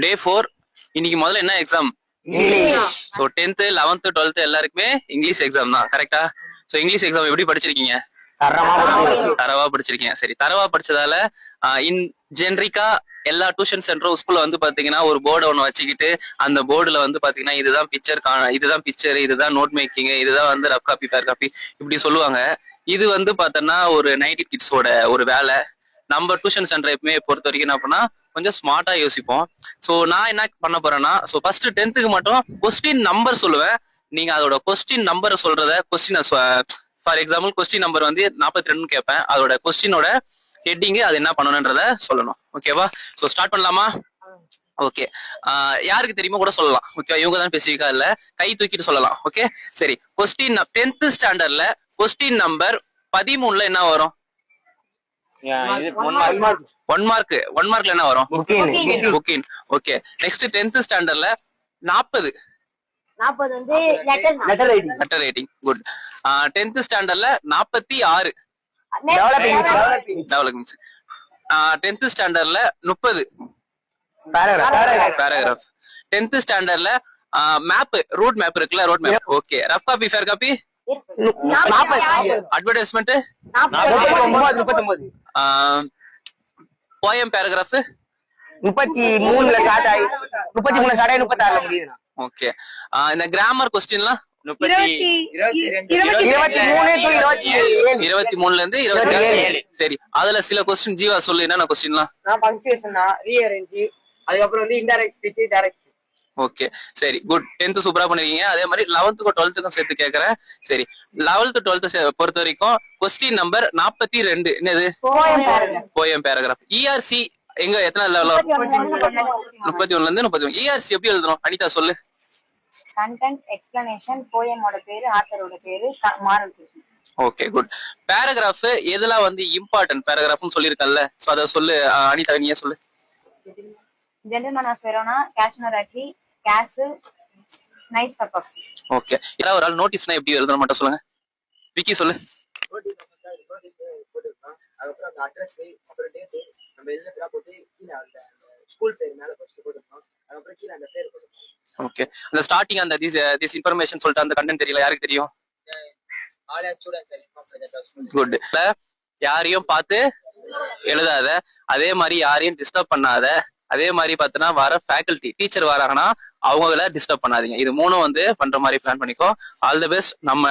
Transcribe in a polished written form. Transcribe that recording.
டே 4. இன்னைக்கு முதல்ல என்ன exam? English. So 10th 11th 12th எல்லாருக்குமே இங்கிலீஷ் எக்ஸாம் தான், கரெக்டா? ஸோ இங்கிலீஷ் எக்ஸாம் எப்படி படிச்சிருக்கீங்க? தரவா படிச்சிருக்கீங்க. சரி, தரவா படிச்சதால இன் ஜென்ரிக்கா எல்லா டியூஷன் சென்டரும் ஸ்கூல்ல வந்து பாத்தீங்கன்னா ஒரு போர்டு ஒன்று வச்சுக்கிட்டு அந்த போர்டுல வந்து பாத்தீங்கன்னா இதுதான் பிக்சர், இதுதான் நோட் மேக்கிங், இதுதான் வந்து ரஃப் காப்பி பேர் காப்பி இப்படி சொல்லுவாங்க. இது வந்து பாத்தோம்னா ஒரு 90 கிட்ஸோட ஒரு வேலை. நம்ம டியூஷன் சென்டர் எப்பவுமே பொறுத்த வரைக்கும் என்ன பண்ணா கொஞ்சம் ஸ்மார்ட்டா யோசிப்போம். ஸோ நான் என்ன பண்ண போறேன்னா, ஸோ ஃபர்ஸ்ட் 10th மட்டும் கொஸ்டின் நம்பர் சொல்லுவேன். நீங்க அதோட கொஸ்டின் நம்பரை சொல்றத ஃபார் எக்ஸாம்பிள் கொஸ்டின் நம்பர் வந்து 42 கேட்பேன். அதோட கொஸ்டினோட ஹெட்டிங் அது என்ன பண்ணணும்ன்றத சொல்லணும். ஓகேவா? ஸோ ஸ்டார்ட் பண்ணலாமா? ஓகே. யாருக்கு தெரியுமோ கூட சொல்லலாம். ஓகே, இவங்க தான் ஸ்பெசிஃபிக்கா இல்ல, கை தூக்கிட்டு சொல்லலாம். ஓகே, சரி. கொஸ்டின் 10th ஸ்டாண்டர்ட்ல கொஸ்டின் நம்பர் 13ல என்ன வரும்? 1 மார்க்ல என்ன வரும்? புக்கின். ஓகே, நெக்ஸ்ட் 10th ஸ்டாண்டர்ட்ல 40 வந்து லெட்டர் ரைட்டிங். குட். 10th ஸ்டாண்டர்ட்ல 46 டெவலப்பிங். 10th ஸ்டாண்டர்ட்ல 30 பேராகிராஃப். 10th ஸ்டாண்டர்ட்ல மேப், ரூட் மேப் இருக்குல்ல, road map. Okay, rough copy fair copy, advertisement, 39 poem paragraph 33ல ஸ்டார்ட் ஆகி 36ல முடியுது. ஓகே, இந்த கிராமர் கொஸ்டின்லாம் 23ல இருந்து 27. சரி, அதுல சில கொஸ்டின் ஜீவா சொல்லு, என்னென்ன கொஸ்டின்லாம்? அதுக்கப்புறம் வந்து இன்டைரக்ட் ஸ்பீச், டைரக்ட். ஓகே, சரி, குட். 10th சூப்பரா பண்ணிருக்கீங்க. அதே மாதிரி 11th 12th சேர்த்து கேக்குறேன். சரி, 11th 12th பொறுத்த வரைக்கும் கொஸ்டின் நம்பர் 42 என்னது? Poem paragraph. இஆர்சி எங்க எத்தனை லெவல்? 31ல இருந்து 31. இஆர்சி எப்படி எழுதணும் அனிதா சொல்லு? கண்டென்ட், எக்ஸ்பிளனேஷன், போயமோட பேரு, ஆத்தரோட பேரு, மாரல். Okay, good. பேராகிராஃப் எதெல்லாம் வந்து இம்பார்ட்டன்ட் பேராகிராஃப்னு சொல்லிருக்கல்ல, சோ அத சொல்லு அனிதா, நீயே சொல்லு. ஜென்டில்மேன் ஆஃப் வெரோனா, கேஷ்னர் அட்லி, கேசல், நைஸ் கப் ஆஃப். ஓகே, யாராவது ஒரு ஆள் நோட்டீஸ்னா எப்படி எழுதணும் மட்டும் சொல்லுங்க. விக்கி சொல்லு. அதுக்கப்புறம் அந்த அட்ரஸ், அப்புறம் டேட், நம்ம எழுதுறதுலாம் போட்டு கீழே அந்த ஸ்கூல் பேர் மேல ஃபர்ஸ்ட் போட்டுருக்கோம். அதுக்கப்புறம் கீழே அந்த பேர் போட்டுருக்கோம். ஓகே, அந்த ஸ்டார்டிங் அந்த திஸ் இன்ஃபர்மேஷன் சொல்லிட்டு அந்த கண்டென்ட் தெரியல, யாருக்கு தெரியும்? All students. குட். யாரையும் பார்த்து எழுதாத, அதே மாதிரி யாரையும் டிஸ்டர்ப் பண்ணாத, அதே மாதிரி பார்த்தனா வர ஃபேக்கல்டி டீச்சர் வராங்கன்னா அவங்கள டிஸ்டர்ப் பண்ணாதீங்க. இது மூணும் வந்து பண்ற மாதிரி பிளான் பண்ணிக்கோ. All the best. நம்ம